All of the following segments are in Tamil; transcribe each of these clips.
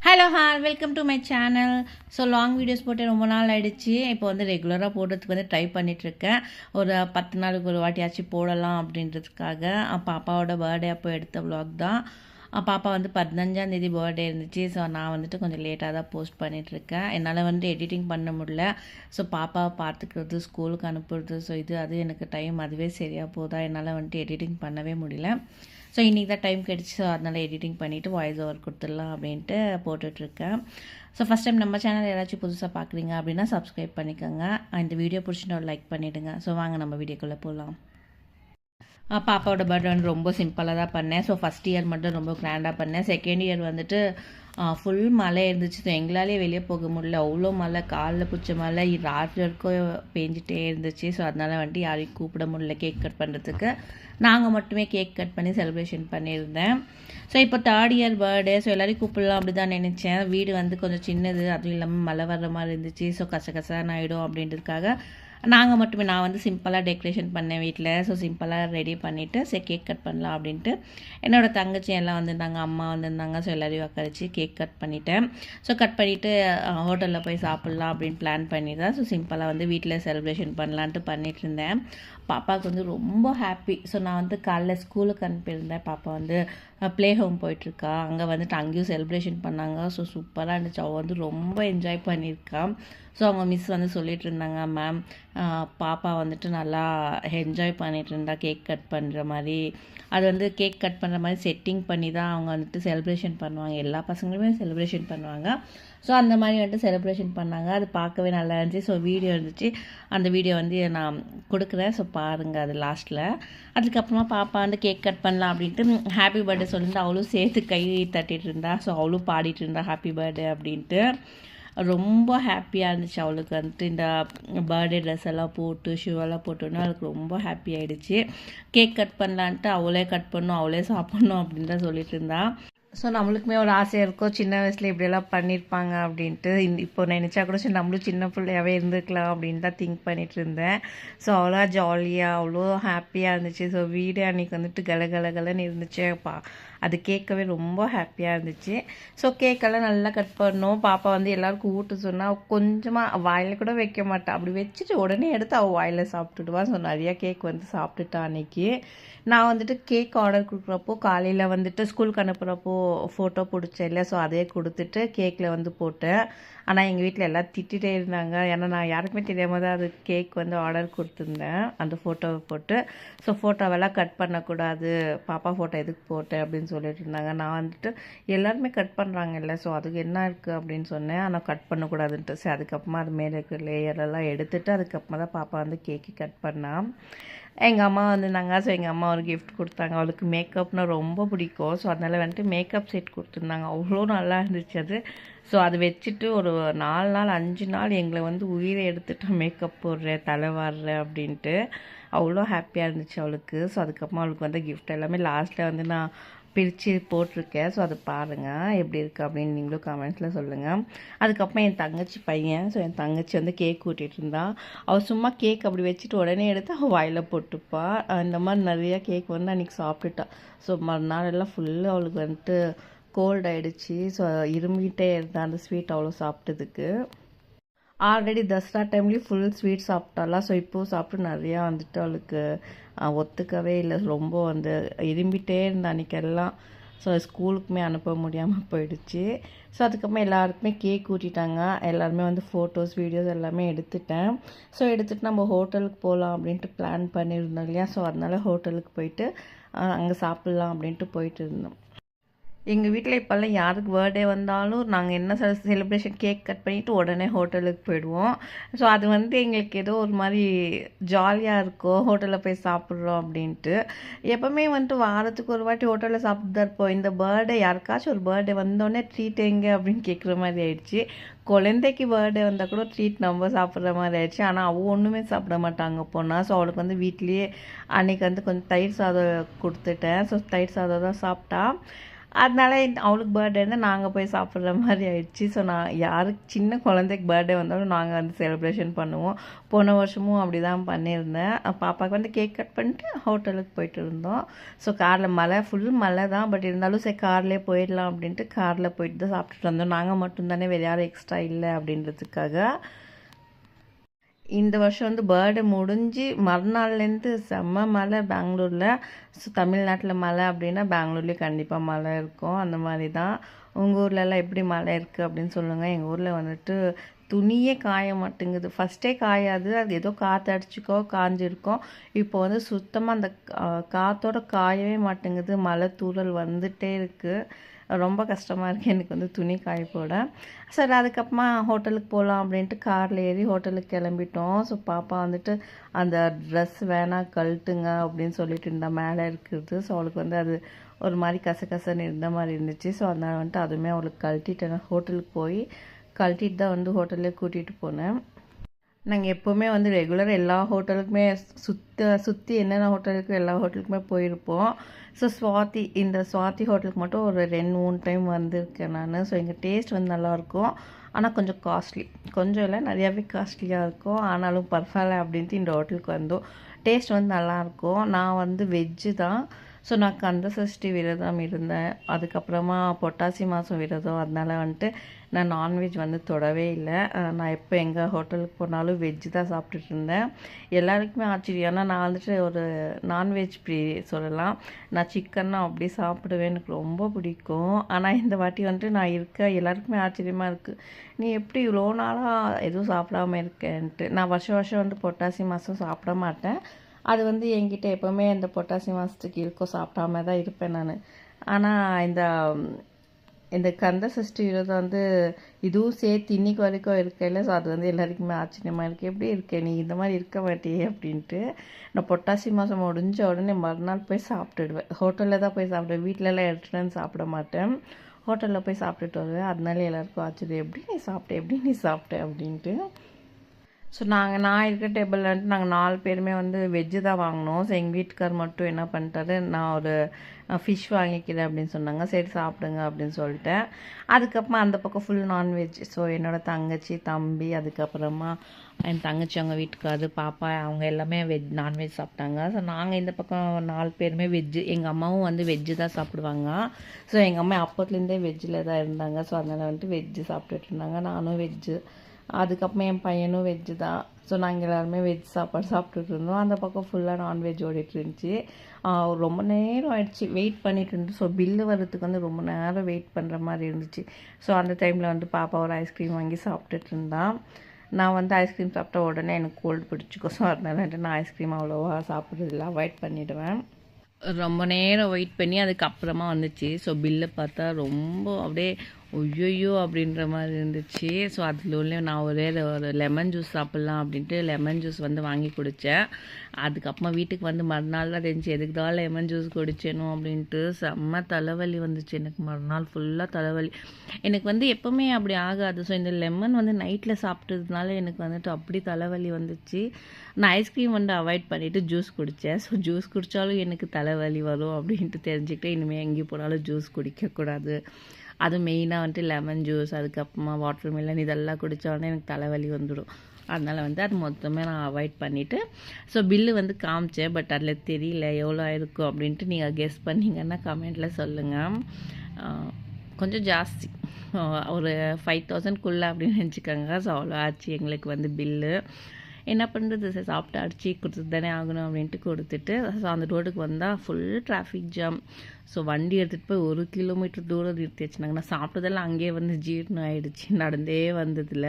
Hello welcome to my channel. So long videos போட்டு ரொம்ப நாள் ஆகிடுச்சு. இப்போ வந்து ரெகுலராக போடுறதுக்கு வந்து ட்ரை பண்ணிகிட்ருக்கேன். ஒரு 10 நாளுக்கு ஒரு வாட்டியாச்சும் போடலாம் அப்படின்றதுக்காக. பாப்பாவோட பர்த்டே அப்போ எடுத்த vlog தான். பாப்பா வந்து 15ஆம் தேதி பர்த்டே இருந்துச்சு. ஸோ நான் வந்துட்டு கொஞ்சம் லேட்டாக தான் போஸ்ட் பண்ணிகிட்ருக்கேன். என்னால் வந்து எடிட்டிங் பண்ண முடியல. ஸோ பாப்பாவை பார்த்துக்கிறது, ஸ்கூலுக்கு அனுப்புறது, ஸோ அது எனக்கு டைம் அதுவே சரியாக போதா, என்னால் வந்துட்டு எடிட்டிங் பண்ணவே முடியல. ஸோ இன்றைக்கி தான் டைம் கிடச்சி, ஸோ அதனால் எடிட்டிங் பண்ணிவிட்டு வாய்ஸ் ஓவர் கொடுத்துடலாம் அப்படின்ட்டு போட்டுட்ருக்கேன். ஸோ ஃபஸ்ட் டைம் நம்ம சேனல் யாராச்சும் புதுசாக பார்க்குறீங்க அப்படின்னா சப்ஸ்கிரைப் பண்ணிக்கோங்க. இந்த வீடியோ பிடிச்சிட்டு ஒரு லைக் பண்ணிவிடுங்க. ஸோ வாங்க நம்ம வீடியோக்குள்ளே போகலாம். பாப்பாவோட பர்த்டே வந்து ரொம்ப சிம்பிளாக தான் பண்ணேன். ஸோ ஃபஸ்ட் இயர் மட்டும் ரொம்ப கிராண்டாக பண்ணேன். செகண்ட் இயர் வந்துட்டு ஃபுல் மழை இருந்துச்சு. ஸோ எங்களாலே வெளியே போக முடியல. அவ்வளோ மழை, காலில் பிடிச்ச மழை ராத்திரி வரைக்கும் பேஞ்சிட்டே இருந்துச்சு. ஸோ அதனால் வந்துட்டு யாரையும் கூப்பிட முடியல கேக் கட் பண்ணுறதுக்கு. நாங்கள் மட்டுமே கேக் கட் பண்ணி செலிப்ரேஷன் பண்ணியிருந்தேன். ஸோ இப்போ 3rd இயர் பர்த்டே. ஸோ எல்லோரையும் கூப்பிடலாம் அப்படி தான் நினச்சேன். வீடு வந்து கொஞ்சம் சின்னது, அதுவும் இல்லாமல் மழை வர்ற மாதிரி இருந்துச்சு. ஸோ கசகசான்னு ஆகிடும் அப்படின்றதுக்காக நான் வந்து சிம்பிளாக டெக்கரேஷன் பண்ணேன் வீட்டில். ஸோ சிம்பிளாக ரெடி பண்ணிவிட்டு சரி கேக் கட் பண்ணலாம் அப்படின்ட்டு என்னோடய தங்கச்சி எல்லாம் வந்திருந்தாங்க, அம்மா வந்திருந்தாங்க. ஸோ எல்லோரையும் உட்காரிச்சு கேக் கட் பண்ணிவிட்டேன். ஸோ கட் பண்ணிவிட்டு ஹோட்டலில் போய் சாப்பிட்லாம் அப்படின்னு பிளான் பண்ணி தான் ஸோ சிம்பிளாக வந்து வீட்டில் செலிப்ரேஷன் பண்ணலான்ட்டு பண்ணிகிட்டு இருந்தேன். பாப்பாவுக்கு வந்து ரொம்ப ஹாப்பி. ஸோ நான் வந்து காலைல ஸ்கூலுக்கு அனுப்பியிருந்தேன். பாப்பா வந்து ப்ளே ஹோம் போயிட்டுருக்கா. அங்கே வந்துட்டு அங்கேயும் செலிப்ரேஷன் பண்ணாங்க. ஸோ சூப்பராக இருந்துச்சு. அவள் வந்து ரொம்ப என்ஜாய் பண்ணியிருக்கான். ஸோ அவங்க மிஸ் வந்து சொல்லிட்டு இருந்தாங்க, மேம் பாப்பா வந்துட்டு நல்லா என்ஜாய் பண்ணிகிட்டு இருந்தா கேக் கட் பண்ணுற மாதிரி. அது வந்து கேக் கட் பண்ணுற மாதிரி செட்டிங் பண்ணி தான் அவங்க வந்துட்டு செலிப்ரேஷன் பண்ணுவாங்க. எல்லா பசங்களுமே செலிப்ரேஷன் பண்ணுவாங்க. ஸோ அந்த மாதிரி வந்துட்டு செலிப்ரேஷன் பண்ணாங்க. அது பார்க்கவே நல்லா இருந்துச்சு. ஸோ வீடியோ இருந்துச்சு. அந்த வீடியோ வந்து நான் கொடுக்குறேன். ஸோ பாருங்கள் அது லாஸ்ட்டில். அதுக்கப்புறமா பாப்பா வந்து கேக் கட் பண்ணலாம் அப்படின்ட்டு ஹாப்பி பர்த்டே சொல்லிட்டு அவளும் சேர்த்து கை தட்டிகிட்டு இருந்தா. ஸோ அவளும் பாடிட்டு இருந்தா ஹாப்பி பர்த்டே அப்படின்ட்டு. ரொம்ப ஹாப்பியாக இருந்துச்சு. அவளுக்கு வந்துட்டு இந்த பர்த்டே ட்ரெஸ் எல்லாம் போட்டு ஷூவெல்லாம் போட்டோன்னா அவளுக்கு ரொம்ப ஹாப்பி ஆகிடுச்சு. கேக் கட் பண்ணலான்ட்டு அவளே கட் பண்ணணும், அவளே சாப்பிட்ணும் அப்படின்னு தான் சொல்லிட்டு இருந்தா. ஸோ நம்மளுக்குமே ஒரு ஆசையாக இருக்கும், சின்ன வயசில் இப்படியெல்லாம் பண்ணியிருப்பாங்க அப்படின்ட்டு. இப்போ நினச்சா கூட சரி நம்மளும் சின்ன பிள்ளையாகவே இருந்துக்கலாம் அப்படின்னு தான் திங்க் பண்ணிகிட்டு இருந்தேன். ஸோ அவ்வளோ ஜாலியாக அவ்வளோ ஹாப்பியாக இருந்துச்சு. ஸோ வீடு அன்றைக்கி வந்துட்டு கலகலன்னு இருந்துச்சு. அது கேட்கவே ரொம்ப ஹாப்பியாக இருந்துச்சு. ஸோ கேக்கெல்லாம் நல்லா கட் பண்ணோம். பாப்பா வந்து எல்லாருக்கும் ஊட்ட சொன்னால் கொஞ்சமாக வாயில் கூட வைக்க மாட்டாள். அப்படி வச்சுட்டு உடனே எடுத்து அவள் வாயில் சாப்பிட்டுடுவான். ஸோ நிறையா கேக் வந்து சாப்பிட்டுட்டான் அன்றைக்கி. நான் வந்துட்டு கேக் ஆர்டர் கொடுக்குறப்போ காலையில் வந்துட்டு ஸ்கூலுக்கு அனுப்புகிறப்போ ஃபோட்டோ பிடிச்சேன் இல்லை, ஸோ அதே கொடுத்துட்டு கேக்கில் வந்து போட்டேன். ஆனால் எங்கள் வீட்டில் எல்லாம் திட்டிகிட்டே இருந்தாங்க. ஏன்னா நான் யாருக்குமே தெரியாமல் தான் அது கேக் வந்து ஆர்டர் கொடுத்துருந்தேன் அந்த ஃபோட்டோவை போட்டு. ஸோ ஃபோட்டோவெல்லாம் கட் பண்ணக்கூடாது, பாப்பா ஃபோட்டோ எதுக்கு போட்டேன் அப்படின்னு சொல்லிட்டு இருந்தாங்க. நான் வந்துட்டு எல்லாருமே கட் பண்ணுறாங்க இல்லை, ஸோ அதுக்கு என்ன இருக்குது அப்படின்னு சொன்னேன். ஆனால் கட் பண்ணக்கூடாதுன்ட்டு சரி அதுக்கப்புறமா அது மேலே இருக்கிற லேயரெல்லாம் எடுத்துகிட்டு அதுக்கப்புறமா தான் பாப்பா வந்து கேக்கு கட் பண்ணான். எங்கள் அம்மா வந்திருந்தாங்க. ஸோ எங்கள் அம்மா ஒரு கிஃப்ட் கொடுத்தாங்க. அவளுக்கு மேக்கப்னால் ரொம்ப பிடிக்கும். ஸோ அதனால் வந்துட்டு மேக்கப் செட் கொடுத்துருந்தாங்க. அவ்வளோ நல்லா இருந்துச்சு அது. ஸோ அதை வச்சுட்டு ஒரு 4 நாள் 5 நாள் எங்களை வந்து உயிரை எடுத்துட்டு மேக்கப் போடுறேன், தலை வாடுறேன் அப்படின்ட்டு. அவ்வளோ ஹாப்பியாக இருந்துச்சு அவளுக்கு. ஸோ அதுக்கப்புறமா அவளுக்கு வந்து கிஃப்ட் எல்லாமே லாஸ்ட்டில் வந்து நான் பிரித்து போட்டிருக்கேன். ஸோ அதை பாருங்கள் எப்படி இருக்குது அப்படின்னு நீங்களும் கமெண்ட்ஸில் சொல்லுங்கள். அதுக்கப்புறம் என் தங்கச்சி பையன், ஸோ என் தங்கச்சி வந்து கேக் ஊட்டிகிட்டு இருந்தா. அவள் சும்மா கேக் அப்படி வச்சுட்டு உடனே எடுத்து அவள் வாயில் போட்டுப்பா. இந்த மாதிரி நிறையா கேக் வந்து அன்றைக்கி சாப்பிட்டுட்டா. ஸோ மறுநாள் எல்லாம் ஃபுல்லாக அவளுக்கு வந்துட்டு கோல்ட் ஆகிடுச்சி. ஸோ இருமிகிட்டே இருந்தா அந்த ஸ்வீட் அவ்வளோ சாப்பிட்டதுக்கு. ஆல்ரெடி தசரா டைம்லேயும் ஃபுல் ஸ்வீட் சாப்பிட்டாலாம். ஸோ இப்போது சாப்பிட்டு நிறையா வந்துட்டு அவளுக்கு ஒத்துக்கவே இல்லை. ரொம்ப வந்து இரும்பிகிட்டே இருந்த அன்றைக்கெல்லாம். ஸோ ஸ்கூலுக்குமே அனுப்ப முடியாமல் போயிடுச்சு. ஸோ அதுக்கப்புறமா எல்லாருக்குமே கேக் ஊட்டிட்டாங்க. எல்லாருமே வந்து ஃபோட்டோஸ் வீடியோஸ் எல்லாமே எடுத்துட்டேன். ஸோ எடுத்துகிட்டு நம்ம ஹோட்டலுக்கு போகலாம் அப்படின்ட்டு பிளான் பண்ணியிருந்தோம் இல்லையா. ஸோ அதனால் ஹோட்டலுக்கு போயிட்டு அங்கே சாப்பிட்லாம் அப்படின்ட்டு போயிட்டு இருந்தோம். எங்கள் வீட்டில் இப்போல்லாம் யாருக்கு பர்த்டே வந்தாலும் நாங்கள் என்ன செலிப்ரேஷன் கேக் கட் பண்ணிவிட்டு உடனே ஹோட்டலுக்கு போயிடுவோம். ஸோ அது வந்து எங்களுக்கு ஏதோ ஒரு மாதிரி ஜாலியாக இருக்கும், ஹோட்டலில் போய் சாப்பிட்றோம் அப்படின்ட்டு. எப்போவுமே வந்துட்டு வாரத்துக்கு ஒரு வாட்டி ஹோட்டலில் சாப்பிட்டு தான் இருப்போம். இந்த பர்த்டே யாருக்காச்சும் ஒரு பர்த்டே வந்தோடனே ட்ரீட் எங்கே அப்படின்னு கேட்குற மாதிரி ஆயிடுச்சு. குழந்தைக்கு பர்த்டே வந்தால் கூட ட்ரீட் நம்ம சாப்பிட்ற மாதிரி ஆயிடுச்சு. ஆனால் அவள் ஒன்றுமே சாப்பிட மாட்டாங்க போனால். ஸோ அவளுக்கு வந்து வீட்லேயே அன்றைக்கி வந்து கொஞ்சம் தயிர் சாதம் கொடுத்துட்டேன். ஸோ தயிர் சாதம் தான் சாப்பிட்டா. அதனால அவளுக்கு பர்த்டே இருந்தால் நாங்கள் போய் சாப்பிட்ற மாதிரி ஆயிடுச்சு. ஸோ நான் யாருக்கு சின்ன குழந்தைக்கு பர்த்டே வந்தாலும் நாங்கள் வந்து செலிப்ரேஷன் பண்ணுவோம். போன வருஷமும் அப்படி தான் பண்ணியிருந்தேன். பாப்பாவுக்கு வந்து கேக் கட் பண்ணிட்டு ஹோட்டலுக்கு போயிட்டு இருந்தோம். ஸோ காரில் மழை ஃபுல் மழை தான், பட் இருந்தாலும் சரி கார்லேயே போயிடலாம் அப்படின்ட்டு காரில் போயிட்டு தான் சாப்பிட்டுட்டு வந்தோம். நாங்கள் மட்டும்தானே, வேறு யாரும் எக்ஸ்ட்ரா இல்லை அப்படின்றதுக்காக. இந்த வருஷம் வந்து பர்த்டே முடிஞ்சு மறுநாள்லேருந்து செம்ம மழை பெங்களூரில். ஸோ தமிழ்நாட்டில் மழை அப்படின்னா பெங்களூர்லேயும் கண்டிப்பாக மழை இருக்கும். அந்த மாதிரி தான். உங்கள் ஊர்லெலாம் எப்படி மழை இருக்குது அப்படின்னு சொல்லுங்கள். எங்கள் ஊரில் வந்துட்டு துணியே காய மாட்டேங்குது. ஃபஸ்ட்டே காயாது, அது ஏதோ காற்று அடிச்சுக்கோ காஞ்சிருக்கும். இப்போ வந்து சுத்தமாக அந்த காற்றோட காயவே மாட்டேங்குது. மழை தூறல் வந்துகிட்டே இருக்குது. ரொம்ப கஷ்டமாக இருக்குது எனக்கு வந்து துணி காய போட. சரி அதுக்கப்புறமா ஹோட்டலுக்கு போகலாம் அப்படின்ட்டு காரில் ஏறி ஹோட்டலுக்கு கிளம்பிட்டோம். ஸோ பாப்பா வந்துட்டு அந்த ட்ரெஸ் வேணாம் கழட்டுங்க அப்படின்னு சொல்லிட்டு இருந்தா மேலே இருக்குது. ஸோ அவளுக்கு வந்து அது ஒரு மாதிரி கசகசன்னு இருந்த மாதிரி இருந்துச்சு. ஸோ அதனால் வந்துட்டு அதுவுமே அவளுக்கு கழட்டிட்டேன். ஹோட்டலுக்கு போய் கழட்டிட்டு தான் வந்து ஹோட்டல்லே கூட்டிகிட்டு போனேன். நாங்கள் எப்போவுமே வந்து ரெகுலராக எல்லா ஹோட்டலுக்குமே சுற்றி என்னென்ன ஹோட்டலுக்கு எல்லா ஹோட்டலுக்குமே போயிருப்போம். ஸோ இந்த ஸ்வாதி ஹோட்டலுக்கு மட்டும் ஒரு 2-3 டைம் வந்திருக்கேன் நான். ஸோ எங்கள் டேஸ்ட் வந்து நல்லாயிருக்கும், ஆனால் கொஞ்சம் காஸ்ட்லி. கொஞ்சம் இல்லை, நிறையாவே காஸ்ட்லியாக இருக்கும். ஆனாலும் பரவாயில்ல அப்படின்ட்டு இந்த ஹோட்டலுக்கு வந்தோம். டேஸ்ட் வந்து நல்லாயிருக்கும். நான் வந்து வெஜ்ஜு தான். ஸோ நான் கந்த சஷ்டி விரதம் இருந்தேன். அதுக்கப்புறமா புரட்டாசி மாதம் விரதம். அதனால வந்துட்டு நான் நான்வெஜ் வந்து தொடவே இல்லை. நான் எப்போ எங்கள் ஹோட்டலுக்கு போனாலும் வெஜ்ஜு தான் சாப்பிட்டுட்டு இருந்தேன். எல்லாருக்குமே ஆச்சரியம். ஆனால் நான் வந்துட்டு ஒரு நான்வெஜ் சொல்லலாம். நான் சிக்கன்னா அப்படி சாப்பிடுவேன், எனக்கு ரொம்ப பிடிக்கும். ஆனால் இந்த வாட்டி வந்துட்டு நான் எல்லாருக்குமே ஆச்சரியமாக இருக்குது, நீ எப்படி இவ்வளோ நாளாக எதுவும் சாப்பிடாமல் இருக்கேன்ட்டு. நான் வருஷம் வந்து புரட்டாசி மாதம் சாப்பிட மாட்டேன். அது வந்து என்கிட்ட எப்போவுமே இந்த புரட்டாசி மாதத்துக்கு இருக்கும், சாப்பிடாம தான் இருப்பேன் நான். ஆனால் இந்த கந்த சஷ்டி விரதம் வந்து இதுவும் சேர்த்து இன்னைக்கு வரைக்கும் இருக்கையில். ஸோ அது வந்து எல்லாருக்குமே ஆச்சரியமாக இருக்குது, எப்படி இருக்கேன் நீ இந்த மாதிரி இருக்க மாட்டியே அப்படின்ட்டு. நான் புரட்டாசி மாதம் முடிஞ்ச உடனே மறுநாள் போய் சாப்பிட்டுடுவேன். ஹோட்டலில் தான் போய் சாப்பிடுவேன், வீட்டிலலாம் எடுத்துகிட்டு வந்து சாப்பிட மாட்டேன். ஹோட்டலில் போய் சாப்பிட்டுட்டு வருவேன். அதனால எல்லாருக்கும் ஆச்சரியம், எப்படி நீ சாப்பிட்ட அப்படின்ட்டு. ஸோ நான் இருக்கிற டேபிளில் வந்துட்டு நாங்கள் 4 பேருமே வந்து வெஜ்ஜு தான் வாங்கினோம். ஸோ எங்கள் வீட்டுக்கார் மட்டும் என்ன பண்ணிட்டாரு, நான் ஒரு ஃபிஷ் வாங்கிக்கிறேன் அப்படின்னு சொன்னாங்க. சரி சாப்பிடுங்க அப்படின்னு சொல்லிட்டேன். அதுக்கப்புறமா அந்த பக்கம் ஃபுல் நான்வெஜ். ஸோ என்னோடய தங்கச்சி, தம்பி, அதுக்கப்புறமா என் தங்கச்சி அவங்க வீட்டுக்காரு, பாப்பா, அவங்க எல்லாமே நான்வெஜ் சாப்பிட்டாங்க. ஸோ நாங்கள் இந்த பக்கம் 4 பேருமே வெஜ்ஜு. எங்கள் அம்மாவும் வந்து வெஜ்ஜு தான் சாப்பிடுவாங்க. ஸோ எங்கள் அம்மா அப்போத்துலேருந்தே வெஜ்ஜில் தான் இருந்தாங்க. ஸோ அதனால் வந்துட்டு வெஜ்ஜு சாப்பிட்டுட்டு இருந்தாங்க, நானும் வெஜ்ஜு. அதுக்கப்புறமா என் பையனும் வெஜ்ஜு தான். ஸோ நாங்கள் எல்லாருமே வெஜ் சாப்பாடு சாப்பிட்டுட்டு இருந்தோம். அந்த பக்கம் ஃபுல்லாக நான்வெஜ் ஓடிட்டு இருந்துச்சு. ரொம்ப நேரம் ஆயிடுச்சு வெயிட் பண்ணிட்டு இருந்துச்சு. ஸோ பில்லு வர்றதுக்கு வந்து ரொம்ப நேரம் வெயிட் பண்ணுற மாதிரி இருந்துச்சு. ஸோ அந்த டைமில் வந்து பாப்பா ஒரு ஐஸ்கிரீம் வாங்கி சாப்பிட்டுட்டு இருந்தான். நான் வந்து ஐஸ்கிரீம் சாப்பிட்டா உடனே எனக்கு கோல்டு பிடிச்சிக்கும். ஸோ அதனால வந்துட்டு நான் ஐஸ்கிரீம் அவ்வளோவா சாப்பிட்றதில்ல, அவாய்ட் பண்ணிவிடுவேன். ரொம்ப நேரம் வெயிட் பண்ணி அதுக்கப்புறமா வந்துச்சு. ஸோ பில்லை பார்த்தா ரொம்ப அப்படியே ஐயோ அப்படின்ற மாதிரி இருந்துச்சு. ஸோ அதில் உள்ள நான் ஒரு லெமன் ஜூஸ் சாப்பிட்லாம் அப்படின்ட்டு லெமன் ஜூஸ் வந்து வாங்கி குடித்தேன். அதுக்கப்புறமா வீட்டுக்கு வந்து மறுநாள் தான் தெரிஞ்சு எதுக்கு தான் லெமன் ஜூஸ் குடிச்சேனும் அப்படின்ட்டு. செம்ம தலைவலி வந்துச்சு எனக்கு, மறுநாள் ஃபுல்லாக தலைவலி. எனக்கு வந்து எப்போவுமே அப்படி ஆகாது. ஸோ இந்த லெமன் வந்து நைட்டில் சாப்பிட்டதுனால எனக்கு வந்துட்டு அப்படி தலைவலி வந்துச்சு. நான் ஐஸ்கிரீம் வந்து அவாய்ட் பண்ணிவிட்டு ஜூஸ் குடித்தேன். ஸோ ஜூஸ் குடித்தாலும் எனக்கு தலைவலி வரும் அப்படின்ட்டு தெரிஞ்சுக்கிட்டு இனிமேல் எங்கேயும் போனாலும் ஜூஸ் குடிக்கக்கூடாது. அதுவும் மெயினாக வந்துட்டு லெமன் ஜூஸ், அதுக்கப்புறமா வாட்டர் மெலன் இதெல்லாம் குடித்தோடனே எனக்கு தலைவலி வந்துடும். அதனால் வந்து அது மொத்தமே நான் அவாய்ட் பண்ணிவிட்டு. ஸோ பில்லு வந்து காமிச்சேன், பட் அதில் தெரியல எவ்வளோ ஆயிருக்கும் அப்படின்ட்டு. நீங்கள் கெஸ் பண்ணிங்கன்னா கமெண்ட்டில் சொல்லுங்கள். கொஞ்சம் ஜாஸ்தி, ஒரு 5000க்குள்ளே அப்படின்னு நினச்சிக்கோங்க. ஸோ அவ்வளோ ஆச்சு எங்களுக்கு வந்து பில்லு. என்ன பண்ணுறது, சார் சாப்பிட்டு அடிச்சு கொடுத்துட்டு தானே ஆகணும் அப்படின்ட்டு கொடுத்துட்டு. ஸோ அந்த ரோடுக்கு வந்தால் ஃபுல் டிராஃபிக் ஜாம். ஸோ வண்டி எடுத்துகிட்டு போய் 1 கிலோமீட்டர் தூரம் நிறுத்தி வச்சுனாங்க. நான் சாப்பிட்டதெல்லாம் அங்கேயே வந்து ஜீரணம் ஆகிடுச்சு நடந்தே வந்ததில்.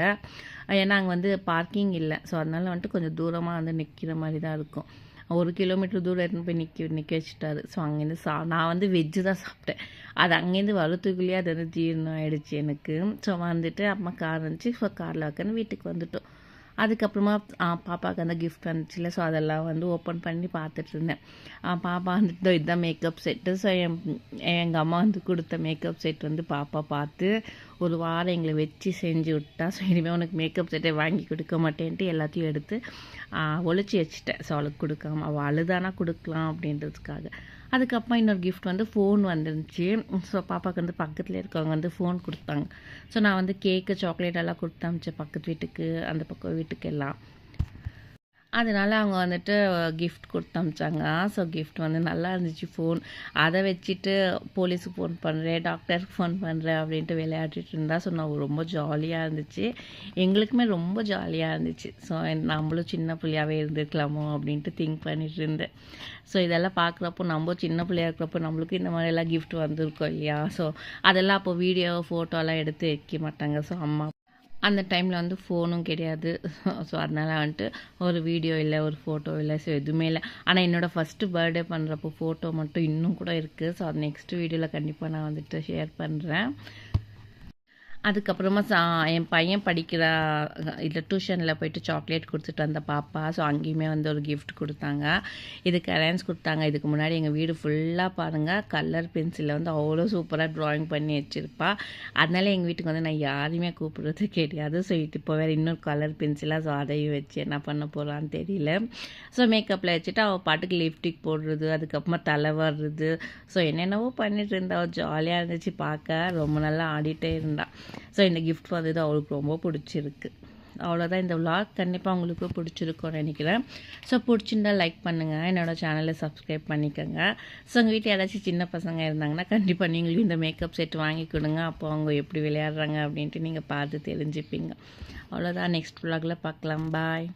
ஏன்னா அங்கே வந்து பார்க்கிங் இல்லை. ஸோ அதனால் வந்துட்டு கொஞ்சம் தூரமாக வந்து நிற்கிற மாதிரி தான் இருக்கும். 1 கிலோமீட்டர் தூரம் எடுத்துன்னு போய் நிற்க வச்சுட்டாரு. ஸோ அங்கேருந்து நான் வந்து வெஜ்ஜு தான் சாப்பிட்டேன். அது அங்கேருந்து வரத்துக்குள்ளேயே அது வந்து ஜீரணம் ஆகிடுச்சு எனக்கு. ஸோ வந்துட்டு அம்மா கார் இருந்துச்சு. ஸோ காரில் வைக்கன்னு வீட்டுக்கு வந்துட்டோம். அதுக்கப்புறமா பாப்பாவுக்கு அந்த கிஃப்ட் வந்துச்சுல. ஸோ அதெல்லாம் வந்து ஓப்பன் பண்ணி பார்த்துட்டு இருந்தேன். பாப்பா வந்துட்டு இதுதான் மேக்கப் செட்டு. ஸோ எங்கள் அம்மா வந்து கொடுத்த மேக்கப் செட் வந்து பாப்பா பார்த்து ஒரு வாரம் எங்களை வச்சு செஞ்சு விட்டா. ஸோ இனிமேல் உனக்கு மேக்கப் செட்டை வாங்கி கொடுக்க மாட்டேன்ட்டு எல்லாத்தையும் எடுத்து ஒழிச்சு வச்சுட்டேன். ஸோ அவளுக்கு கொடுக்காம, அவள் அழுதானா கொடுக்கலாம் அப்படின்றதுக்காக. அதுக்கப்புறம் இன்னொரு கிஃப்ட் வந்து ஃபோன் வந்துருந்துச்சு. ஸோ பாப்பாவுக்கு வந்து பக்கத்தில் இருக்கவங்க வந்து ஃபோன் கொடுத்தாங்க. ஸோ நான் வந்து கேக்கு சாக்லேட் எல்லாம் கொடுத்து அனுப்பிச்சேன் பக்கத்து வீட்டுக்கு, அந்த பக்கம் வீட்டுக்கு எல்லாம். அதனால அவங்க வந்துட்டு கிஃப்ட் கொடுத்து அனுப்பிச்சாங்க. ஸோ கிஃப்ட் வந்து நல்லா இருந்துச்சு ஃபோன். அதை வச்சுட்டு போலீஸுக்கு ஃபோன் பண்ணுறேன், டாக்டருக்கு ஃபோன் பண்ணுறேன் அப்படின்ட்டு விளையாடிட்டு இருந்தா. ஸோ நான் ரொம்ப ஜாலியாக இருந்துச்சு, எங்களுக்குமே ரொம்ப ஜாலியாக இருந்துச்சு. ஸோ நம்மளும் சின்ன பிள்ளையாகவே இருந்திருக்கலாமோ அப்படின்ட்டு திங்க் பண்ணிட்டு இருந்தேன். ஸோ இதெல்லாம் பார்க்குறப்போ நம்ம சின்ன பிள்ளையா இருக்கிறப்போ நம்மளுக்கு இந்த மாதிரிலாம் கிஃப்ட் வந்திருக்கோம் இல்லையா. ஸோ அதெல்லாம் அப்போ வீடியோ ஃபோட்டோலாம் எடுத்து வைக்க மாட்டாங்க. ஸோ அம்மா அந்த டைமில் வந்து ஃபோனும் கிடையாது. ஸோ அதனால் வந்துட்டு ஒரு வீடியோ இல்லை, ஒரு ஃபோட்டோ இல்லை, ஸோ எதுவுமே இல்லை. ஆனால் என்னோடய ஃபஸ்ட்டு பர்த்டே பண்ணுறப்போ ஃபோட்டோ மட்டும் இன்னும் கூட இருக்குது. ஸோ அது நெக்ஸ்ட் வீடியோவில் கண்டிப்பாக நான் வந்துட்டு ஷேர் பண்ணுறேன். அதுக்கப்புறமா என் பையன் படிக்கிற இதில் டியூஷனில் போயிட்டு சாக்லேட் கொடுத்துட்டு வந்த பாப்பா. ஸோ அங்கேயுமே வந்து ஒரு கிஃப்ட் கொடுத்தாங்க. இது கரன்ஸ் கொடுத்தாங்க. இதுக்கு முன்னாடி எங்கள் வீடு ஃபுல்லாக பாருங்கள் கலர் பென்சிலில் வந்து அவ்வளோ சூப்பராக ட்ராயிங் பண்ணி வச்சுருப்பா. அதனால எங்கள் வீட்டுக்கு வந்து நான் யாரையுமே கூப்பிட்றது கிடையாது. ஸோ இப்போ வேறு இன்னொரு கலர் பென்சிலாக, ஸோ அதையும் வச்சு என்ன பண்ண போகிறான்னு தெரியல. ஸோ மேக்கப்பில் வச்சுட்டு அவள் பாட்டுக்கு லிப்டிக் போடுறது, அதுக்கப்புறமா தலை வர்றது, ஸோ என்னென்னவோ பண்ணிட்டு இருந்தா. அவள் ஜாலியாக இருந்துச்சு பார்க்க, ரொம்ப நல்லா ஆடிட்டே இருந்தாள். ஸோ இந்த கிஃப்ட் வந்தது அவளுக்கு ரொம்ப பிடிச்சிருக்கு. அவ்வளோதான், இந்த விலாக் கண்டிப்பாக உங்களுக்கு பிடிச்சிருக்கும்னு நினைக்கிறேன். ஸோ பிடிச்சிருந்தால் லைக் பண்ணுங்கள், என்னோடய சேனலை சப்ஸ்கிரைப் பண்ணிக்கோங்க. ஸோ உங்கள் வீட்டில் ஏதாச்சும் சின்ன பசங்க இருந்தாங்கன்னா கண்டிப்பாக நீங்களும் இந்த மேக்கப் செட் வாங்கி கொடுங்க. அப்போ அவங்க எப்படி விளையாடுறாங்க அப்படின்ட்டு நீங்கள் பார்த்து தெரிஞ்சுப்பீங்க. அவ்வளோதான், நெக்ஸ்ட் விலாகில் பார்க்கலாம். பாய்.